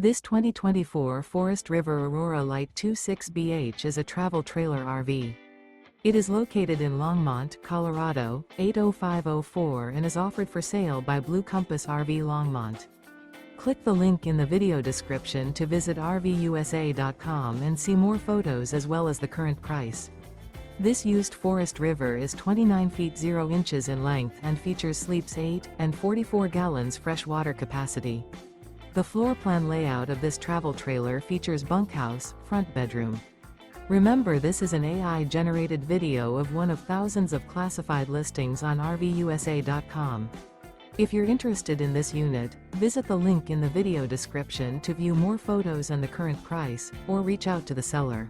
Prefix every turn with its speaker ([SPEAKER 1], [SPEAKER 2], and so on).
[SPEAKER 1] This 2024 Forest River Aurora Light 26BH is a travel trailer RV. It is located in Longmont, Colorado, 80504 and is offered for sale by Blue Compass RV Longmont. Click the link in the video description to visit RVUSA.com and see more photos as well as the current price. This used Forest River is 29 feet 0 inches in length and features sleeps 8 and 44 gallons fresh water capacity. The floor plan layout of this travel trailer features bunkhouse, front bedroom. Remember, this is an AI-generated video of one of thousands of classified listings on RVUSA.com. If you're interested in this unit, visit the link in the video description to view more photos and the current price, or reach out to the seller.